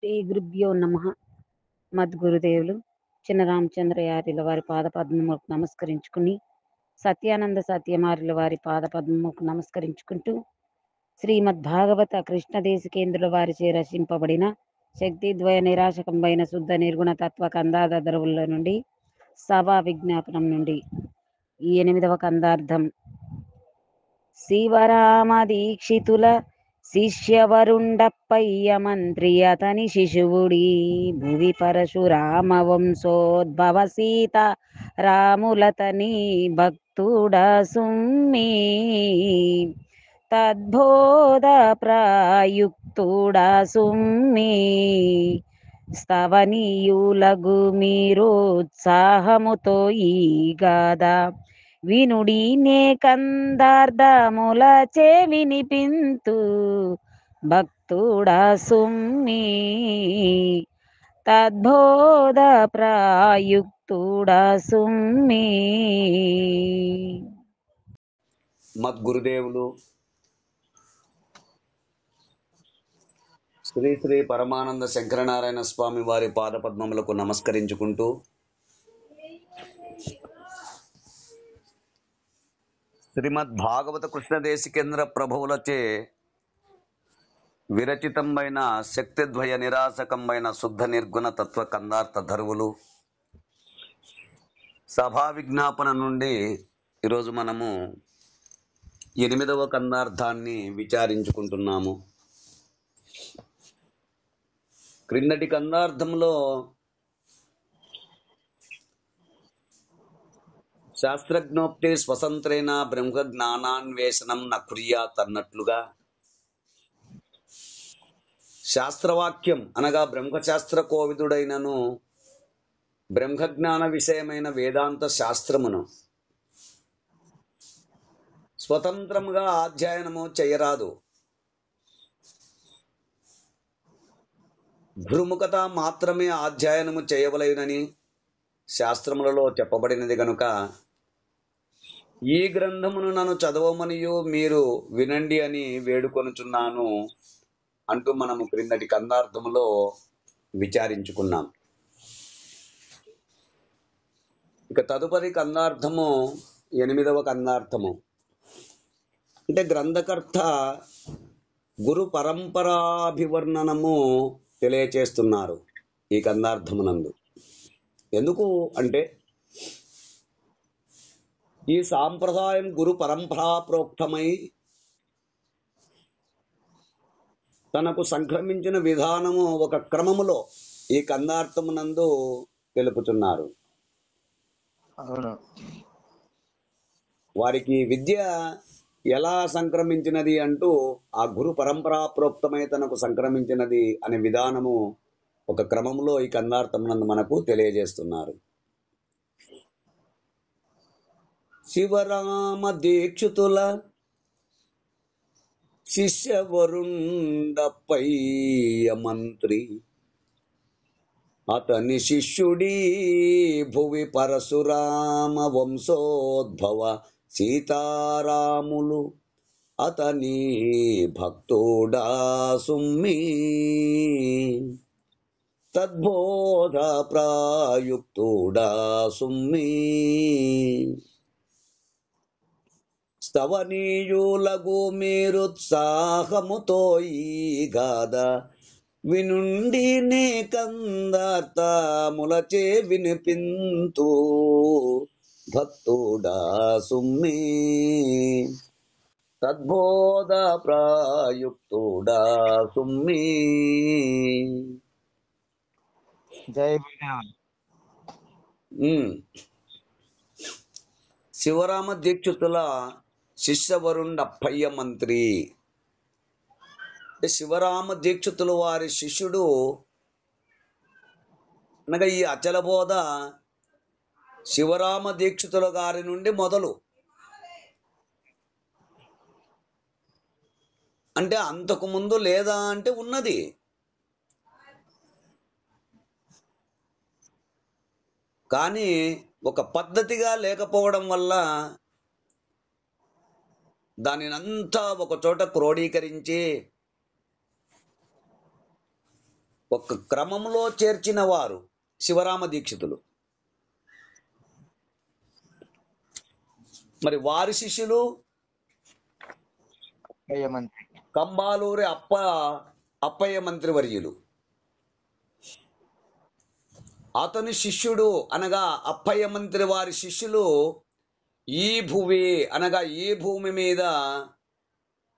శ్రీ గురుభ్యో నమ. మద్గురుదేవులు చిన్న రామచంద్రయార్యుల వారి పాదపద్మములకు నమస్కరించుకుని, సత్యానంద సత్యమార్యుల వారి పాదపద్మములకు నమస్కరించుకుంటూ, శ్రీమద్భాగవత కృష్ణదేశికేంద్రుల వారిచే రచింపబడిన శక్తిద్వయ నిరాశకంబైన శుద్ధ నిర్గుణ తత్వ కందాదరువుల నుండి సభా విజ్ఞాపనం నుండి ఈ 8వ కందార్థం. శివరామ దీక్షితుల శిష్యవరుండప్పయ్య మంత్రి అతని శిశువుడి, భువి పరశురామ వంశోద్భవ సీత రాములతని భక్తుడా సుమ్మి, తద్బోధ ప్రాయుక్తుడా సుమ్మి, స్తవనీయులగు మీరు ఉత్సాహముతో ఈ గాథ వినుడి నే కందార్థముల చే వినిపింతు, భక్తుడా సుమ్మి, తద్బోధ ప్రాయుక్తుడా సుమ్మి. మద్గురుదేవులు శ్రీ శ్రీ పరమానంద శంకరనారాయణ స్వామి వారి పాదపద్మములకు నమస్కరించుకుంటూ, శ్రీమద్ భాగవత కృష్ణదేశికేంద్ర ప్రభువులచే విరచితంబైన శక్తిద్వయ నిరాశకంబైన శుద్ధ నిర్గుణ తత్వ కందార్థ ధరువులు సభా విజ్ఞాపన నుండి ఈరోజు మనము 8వ కందార్థాన్ని విచారించుకుంటున్నాము. క్రిందటి కందార్థంలో శాస్త్రజ్ఞోక్తి స్వతంత్రేణ బ్రహ్మ జ్ఞానాన్వేషణం న కుర్యాత్ అన్నట్లుగా, శాస్త్రవాక్యం అనగా బ్రహ్మశాస్త్ర కోవిదుడైనను బ్రహ్మజ్ఞాన విషయమైన వేదాంత శాస్త్రమును స్వతంత్రముగా అధ్యయనము చేయరాదు, గురుముఖత మాత్రమే అధ్యయనము చేయవలెనని శాస్త్రములలో చెప్పబడినది గనుక ఈ గ్రంథమును నన్ను చదవమనియు మీరు వినండి అని వేడుకొనుచున్నాను అంటూ మనము క్రిందటి కందార్థములో విచారించుకున్నాం. ఇక తదుపరి కందార్థము 8వ కందార్థము. అంటే గ్రంథకర్త గురు పరంపరాభివర్ణనము తెలియచేస్తున్నారు ఈ కందార్థమునందు. ఎందుకు అంటే ఈ సాంప్రదాయం గురు పరంపరా ప్రోక్తమై తనకు సంక్రమించిన విధానము ఒక క్రమములో ఈ కందార్థమునందు తెలుపుతున్నారు. వారికి విద్య ఎలా సంక్రమించినది అంటూ ఆ గురు పరంపరా ప్రోక్తమై తనకు సంక్రమించినది అనే విధానము ఒక క్రమంలో ఈ కందార్థమునందు మనకు తెలియజేస్తున్నారు. శివరామ దీక్షితుల శిష్యవరుండప్పయ్య మంత్రి అతని శిష్యుడి, భువి పరశురామ వంశోద్భవ సీతారాములు అతని భక్తుడా సుమ్మి, తద్బోధ ప్రాయుక్తుడా సుమ్మి, స్తవనీయులగు మీరుత్సాహముతో ఈ గాథ వినుండి నే కందార్థములచే వినిపింతు, భక్తుడా సుమ్మి, తద్బోధ ప్రాయుక్తుడా సుమ్మి. శివరామ దీక్షితుల శిష్యవరుండప్పయ్య మంత్రి. శివరామ దీక్షితుల వారి శిష్యుడు అనగా ఈ అచలబోధ శివరామ దీక్షితుల గారి నుండి మొదలు. అంటే అంతకు ముందు లేదా అంటే ఉన్నది. కానీ ఒక పద్ధతిగా లేకపోవడం వల్ల దానినంతా ఒక చోట క్రోడీకరించి ఒక క్రమంలో చేర్చిన వారు శివరామ దీక్షితులు. మరి వారి శిష్యులు మంత్రి కంబాలూరి అప్పయ్య మంత్రివర్యులు. అతని శిష్యుడు అనగా అప్పయ్య మంత్రి వారి శిష్యులు ఈ భువి అనగా ఈ భూమి మీద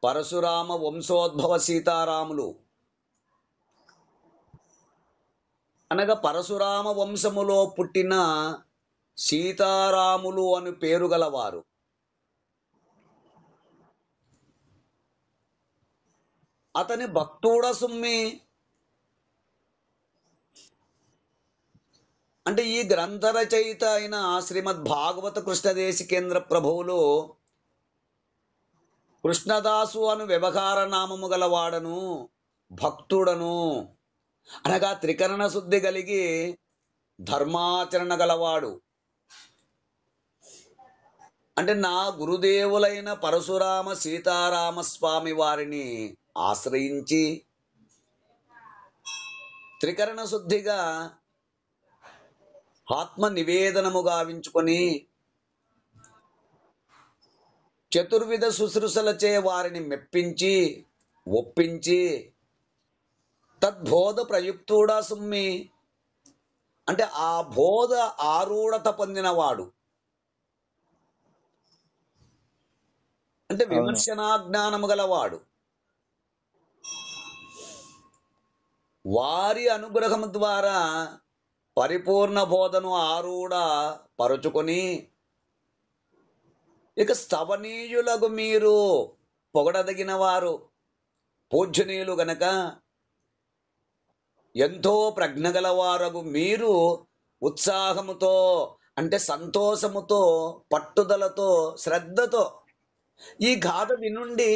పరశురామ వంశోద్భవ సీతారాములు అనగా పరశురామ వంశములో పుట్టిన సీతారాములు అని పేరు గలవారు. అతని భక్తుడ సుమ్మి అంటే ఈ గ్రంథ రచయిత అయిన శ్రీమద్ భాగవత కృష్ణదేశికేంద్ర ప్రభువులు కృష్ణదాసు అను వ్యవహార నామము గలవాడను, భక్తుడను అనగా త్రికరణ శుద్ధి కలిగి ధర్మాచరణ గలవాడు. అంటే నా గురుదేవులైన పరశురామ సీతారామ స్వామి వారిని ఆశ్రయించి త్రికరణ శుద్ధిగా ఆత్మ నివేదనము గావించుకొని చతుర్విధ శుశ్రూషలచే వారిని మెప్పించి ఒప్పించి తద్బోధ ప్రయుక్తుడా సుమ్మి అంటే ఆ బోధ ఆరూఢత పొందినవాడు, అంటే విమర్శనా జ్ఞానము గలవాడు. వారి అనుగ్రహము ద్వారా పరిపూర్ణ బోధను ఆరూఢ పరుచుకొని ఇక స్తవనీయులకు మీరు పొగడదగిన వారు, పూజ్యనీయులు గనక ఎంతో ప్రజ్ఞ గలవారగు మీరు ఉత్సాహముతో అంటే సంతోషముతో పట్టుదలతో శ్రద్ధతో ఈ గాథ వినుండి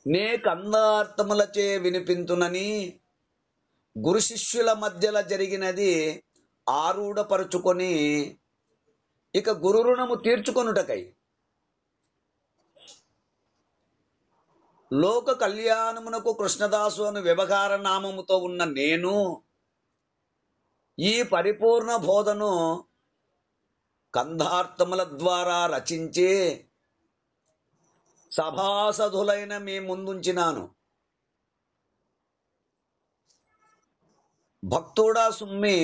నే కందార్థములచే వినిపింతునని గురు శిష్యుల మధ్యలో జరిగినది ఆరూఢపరుచుకొని ఇక గురు రుణము తీర్చుకొనుటకై లోక కళ్యాణమునకు కృష్ణదాసు అను వ్యవహార నామముతో ఉన్న నేను ఈ పరిపూర్ణ బోధను కందార్థముల ద్వారా రచించి సభాసధులైన మీ ముందుంచినాను. భక్తుడా సుమ్మి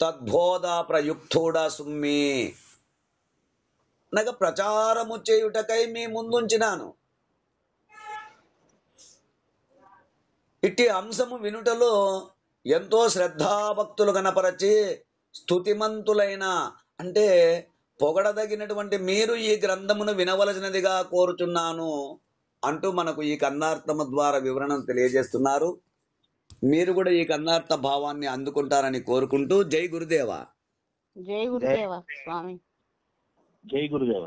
తద్బోధ ప్రయుక్తుడా సుమ్మి అనగా ప్రచారము చేయుటకై మీ ముందుంచినాను. ఇట్టి అంశము వినుటలో ఎంతో శ్రద్ధాభక్తులు కనపరచి స్తుతిమంతులైన అంటే పొగడదగినటువంటి మీరు ఈ గ్రంథమును వినవలసినదిగా కోరుచున్నాను అంటూ మనకు ఈ కన్నార్థము ద్వారా వివరణం తెలియజేస్తున్నారు. మీరు కూడా ఈ కన్నార్థ భావాన్ని అందుకుంటారని కోరుకుంటూ జై గురుదేవ. జై గురుదేవ స్వామి. జై గురుదేవ.